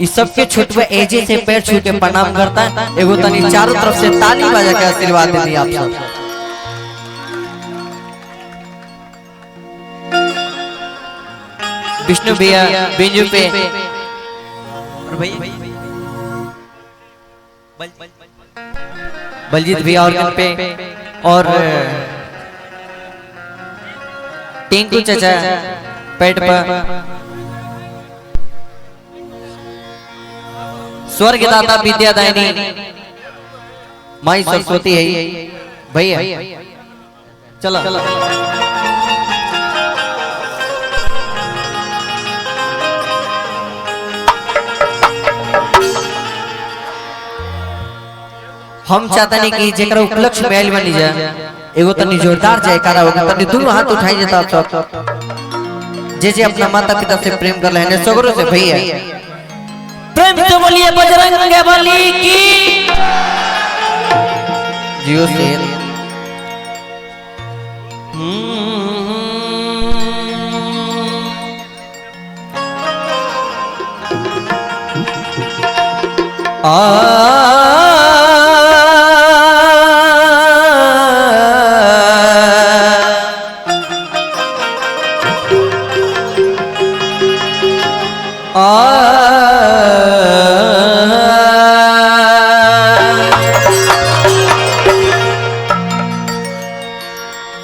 इस सब के छुटवे एजे से पैर छू के प्रणाम करता है। एगो तनी चारों तरफ से ताली बजा के आशीर्वाद दे दी आप सब। विष्णु भैया बिंजू पे और भैया बलजीत भैया ऑर्गन पे और टिंकू चाचा पेट पर। स्वर्ग दाता विद्यादायिनी माई सरस्वती है भैया। चलो हम चाहते नहीं कि जेकरा उपलक्ष्य में आइल बनी जाए एगो तनी जोरदार जयकारा होगा। तनी दोनों हाथ उठाई जाता आप सब जे अपना माता पिता से प्रेम कर रहे हैं सगरों से भैया प्रेम से बोलिए बजरंग बली की जियो से।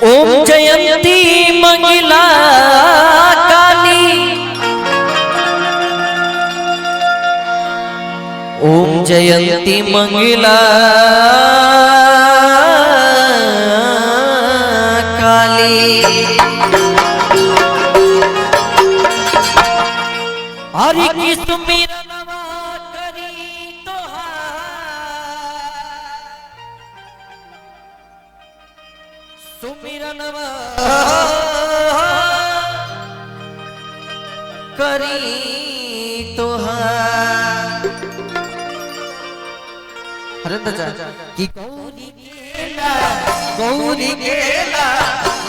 ओम जयंती मंगला काली ओम जयंती मंगला काली हरि की सुमिरनवा करी सुमिरनवा करी तोहार कि गौरी केला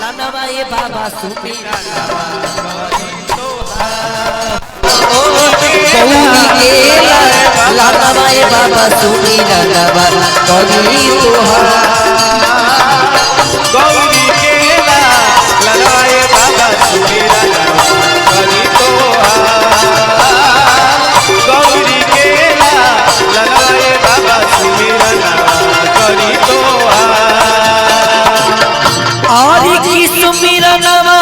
लानवा ये बाबा सुमिरनवा गौरी केला लानवा ये बाबा सुमिरनवा करी तोहार गौरी केला ललाए बाबा सुमिरनवा करी तोहार गौरी केला ललाए बाबा सुमिरनवा करी तोहार और की सुमिरनवा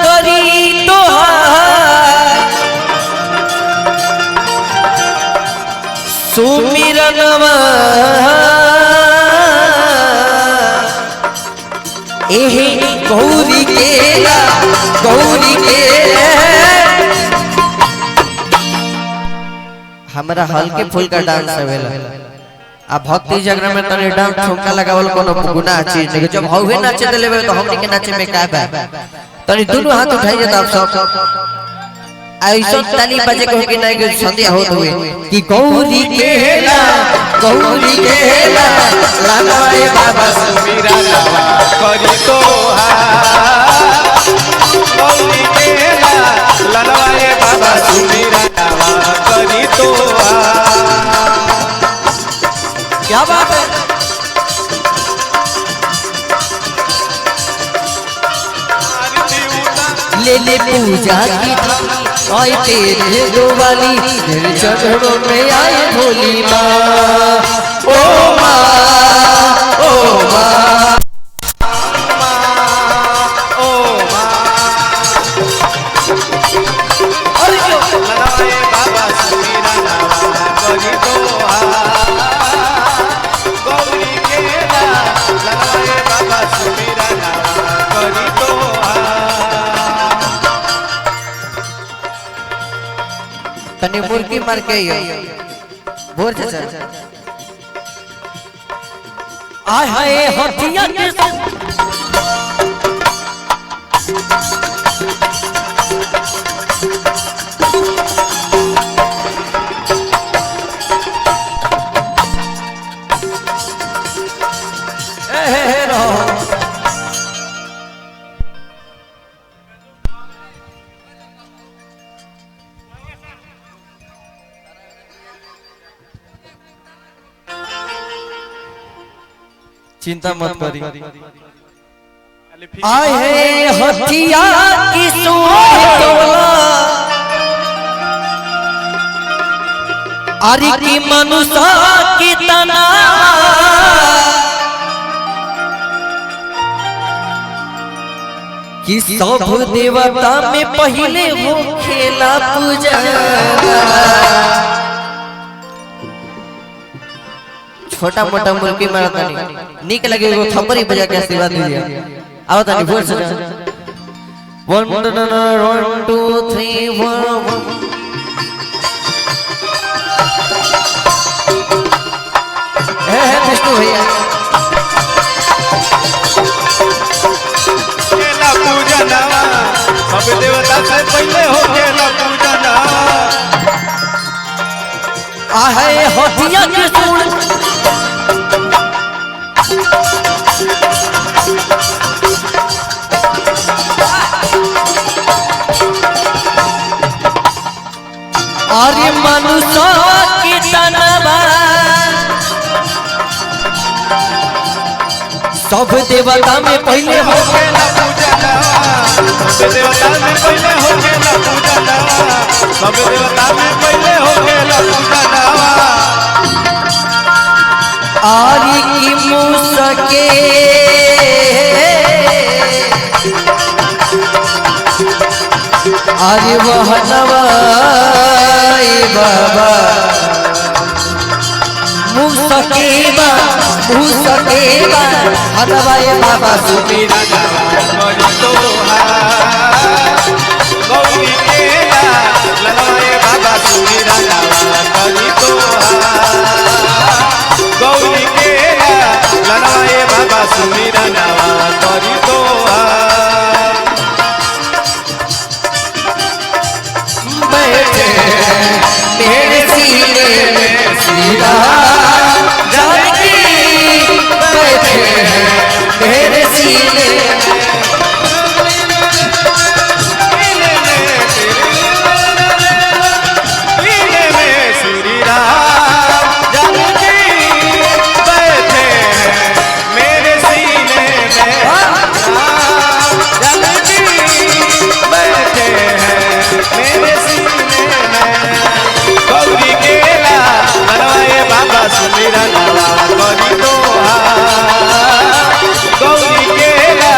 करी तोहार सुमिरनवा एहे गौरी केला गौरी के हमरा हल्के फुल्का डांस आवेला आ भक्ति जागरण में तने डांस ठुमका लगावल कोनो गुनाह चीज नहीं। जब हौवे नाचे देले तो हमनी के नाचे में का बा तनी दोनों हाथ उठाई जाता आप सब ऐसा ताली बजे को कि नहीं कि संध्या होत हुए कि गौरी केला लानवाए बाबा सुमिरनवा करी तोहार गौरी केला ललाए बाबा सुमिरनवा करी तोहार। क्या बात है। ले ले पूजा की आए तेरे गोवाली तेरे चरणों में आए भोली माँ ओ माँ ओ माँ ललाए बाबा सुमिरनवा करी तोहार गौरी केला ललाए बाबा सुमिरनवा करी तोहार। तने मुर्गी मार के बोर चाचा आय हाय हथिया के चिंता मत करी। खाली फीकी आए हैं हथिया की सोला आरी की मनुष्य की तना कि सब देवता में पहले हो खेला पूजा। छोटा मोटा मुल्की मारता नहीं निक लगे वो थप्पड़ी बजा के आशीर्वाद दीजिए। आओ तानी बोल से 1 2 3 4 है विष्णु भैया केला पूजनवा सब देवता से पहले हो केला पूजनवा आहे हथिया के सुन अरे मनुष्य की तनवा सब देवता में पहले हो केला पूजनवा सब देवता में पहले हो केला पूजनवा सब देवता में पहले हो केला पूजनवा आरी की मुसके आरी वह नवाई बाबा मुसकेबा हनवाई बाबा सुमीरा करी तोहार गौरी केला ललवाए बाबा सुमीरा करी तोहार गौरी केला ललवाए बाबा सुमीरा करी तोहार बैठे मेरे सीने में सीधा जानकी बैठे मेरे सीने सीने में श्री राम जानकी बैठे मेरे सीने में राम जानकी बैठे मेरे सीने में गौरी केला मनवाए बाबा सुमीरा करी तोहार गौरी केला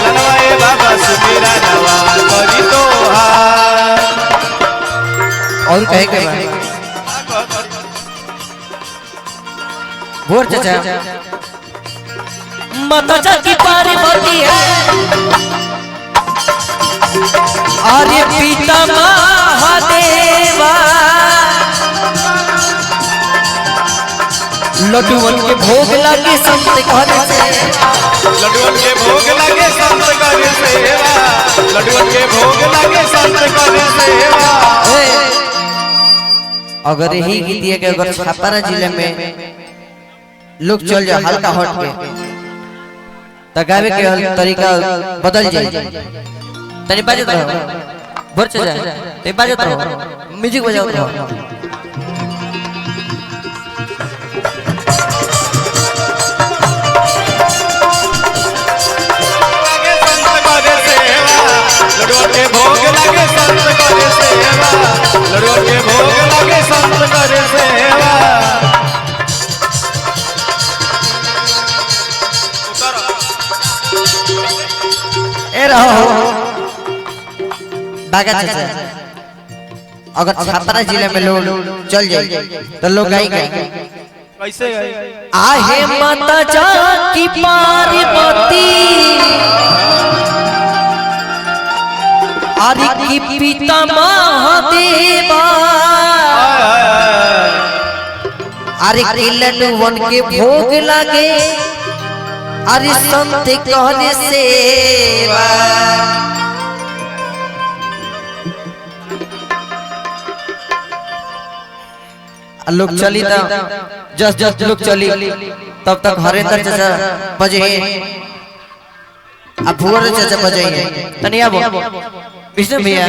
मनवाए बाबा सुमीरा करी तोहार और कहे के बाद भोर चाचा माता की पार्वती है आर्य पिता महादेवा लड्डूवन के भोग लागे संत घर से लड्डुअन के भोग लगे संत करे सेवा लड्डुअन के भोग लगे संत करे सेवा अगर यही गीत के अगर छापारा जिले में लोग चल जाए हल्का हट के तो गावे के तरीका बदल जाए। तनी बाजत रहो भर से जाए ते बाजत रहो म्यूजिक बजाओ रहो लगे संत करे सेवा लड्डुअन के भोग लगे संत करे सेवा लड्डुअन के भोग लगे संत करे सेवा ए रहो बागा चाचा अगर छापरा जिले में लोग चल जाए तो लोग गाएंगे कैसे आहे माता जाकी पार्वती आरी की पिता महादेवा अरे की लड्डूवन के भोग लागे अरे संत कहने सेवा लोग चली था जस्ट लोग चली तब तक हरेंद्र चाचा बजे अब भुवर चाचा बजे तनिया वो विष्णु भैया